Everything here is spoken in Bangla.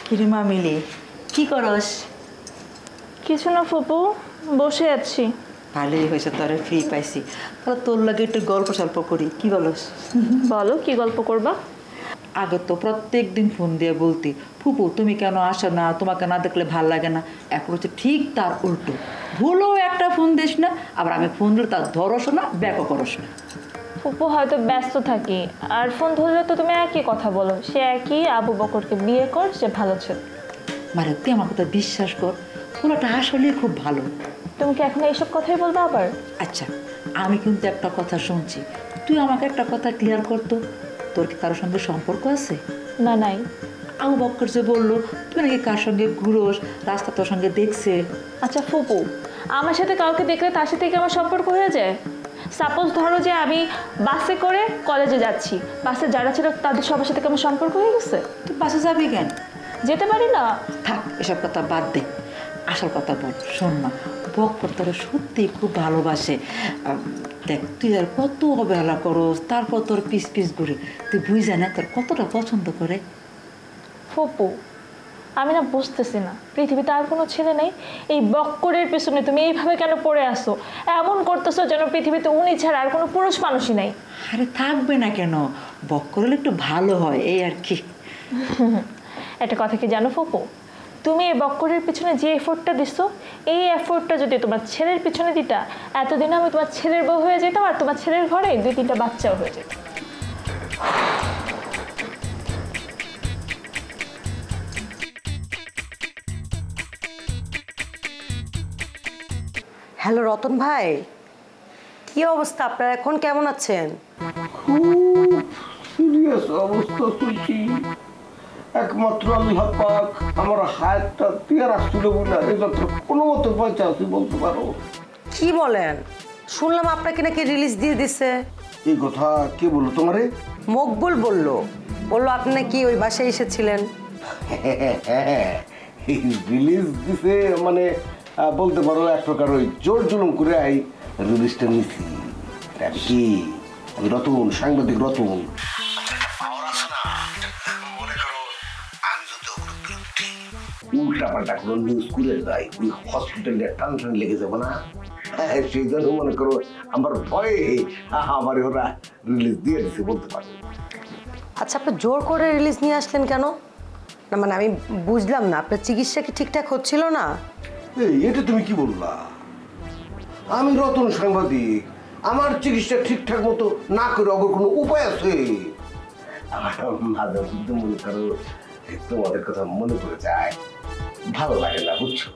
কিরে মামিলি, কি করস? কিছু না ফুপু, বসে আছি। ভালোই হয়েছে, তোরে ফ্রি পাইছি। তাহলে তোর লাগে একটু গল্প সল্প করি, কি বলস? বলো, কি গল্প করবা? আগে তো প্রত্যেক দিন ফোন দিয়ে বলতি, ফুপু তুমি কেন আসো না, তোমাকে না দেখলে ভাল লাগে না। এখন হচ্ছে ঠিক তার উল্টো, ভুলও একটা ফোন দিস না, আবার আমি ফোন দিলে তার ধরস না, ব্যাকও করস না। ফুপু হয়তো ব্যস্ত থাকি, আর ফোন ধরলে তো তুমি একই কথা বলো, সে একই আবু বকরকে বিয়ে কর, সে ভালো ছিল। মানে তুই আমার কথা বিশ্বাস কর, ফুলাটা আসলে খুব ভালো। তুমি কি এখন এইসব কথাই বলবে আবার? আচ্ছা, আমি কিন্তু একটা কথা শুনছি, তুই আমাকে একটা কথা ক্লিয়ার করতো, তোর কি কারোর সঙ্গে সম্পর্ক আছে? না, নাই। আবু বক্কর যে বললো তুই নাকি কার সঙ্গে ঘুরোস, রাস্তা তোর সঙ্গে দেখছে। আচ্ছা ফুপু, আমার সাথে কাউকে দেখলে তার সাথে কি আমার সম্পর্ক হয়ে যায়? সাপোজ ধরো যে আমি বাসে করে কলেজে যাচ্ছি, বাসে যারা ছিল তাদের সবার সাথে কি আমার সম্পর্ক হয়ে গেছে? তুই বাসে যাবি কেন? যেতে পারি না। থাক, এসব কথা বাদ দে, আসল কথা বল। শোন না, বক্কর তোরা সত্যিই খুব ভালোবাসে। দেখ তুই আর কত অবহেলা করস, তারপর তোর পিস পিস ঘুরে, তুই বুঝা না তোর কতটা পছন্দ করে। ফুপু, আমি না বুঝতেছি না, পৃথিবীতে আর কোনো ছেলে নেই? এই বক্করের পেছনে তুমি এইভাবে কেন পড়ে আসো? এমন করতেছো যেন পৃথিবীতে উনি ছাড়া আর কোনো পুরুষ মানুষই নেই। আরে থাকবে না কেন, বক্কর হলে একটু ভালো হয়, এই আর কি। একটা কথা কি জানো ফুপু, তুমি এই বক্করের পিছনে যে এফোর্টটা দিছো, এই এফোর্টটা যদি তোমার ছেলের পিছনে দিতা, এতদিনে আমি তোমার ছেলের বউ হয়ে যেতাম, আর তোমার ছেলের ঘরে 2-3টা বাচ্চাও হয়ে যেত। হ্যালো রতন ভাই, কি অবস্থা আপনার? এখন কেমন আছেন? খুব সিরিয়াস অবস্থা শুনছি। একমাত্র আল্লাহ পাক আমার হায়াতটা দিয়ে রাখছিল বলে এইমাত্র কোনো মতো পয়সা আছে বলতে পারো। কি বলেন? শুনলাম আপনাকে নাকি রিলিজ দিয়ে দিছে। এই কথা কে বললো তোমারে? মকবুল বললো আপনি নাকি ওই বাসায় এসেছিলেন। রিলিজ দিছে মানে বলতে পারো এক প্রকার ওই জোর জুলুম করে আই রিলিজটা নিছি। কি আমি রতন, সাংবাদিক রতন। উল্টা পাল্টা কোনো নিউজ করে যায়, ওই হসপিটালে টান টান লেগে যাবো না, সেই জন্য মনে করো আমার ভয়ে আমার ওরা রিলিজ দিয়ে দিচ্ছে বলতে পারো। আচ্ছা, আপনি জোর করে রিলিজ নিয়ে আসলেন কেন? না মানে আমি বুঝলাম না, আপনার চিকিৎসা কি ঠিকঠাক হচ্ছিল না? এই এটা তুমি কি বললা? আমি রতন, সাংবাদিক, আমার চিকিৎসা ঠিকঠাক মতো না করে অগর কোনো উপায় আছে? মাঝে মধ্যে মনে করো তোমাদের কথা মনে পড়ে যায়, ভালো লাগে না বুঝছো।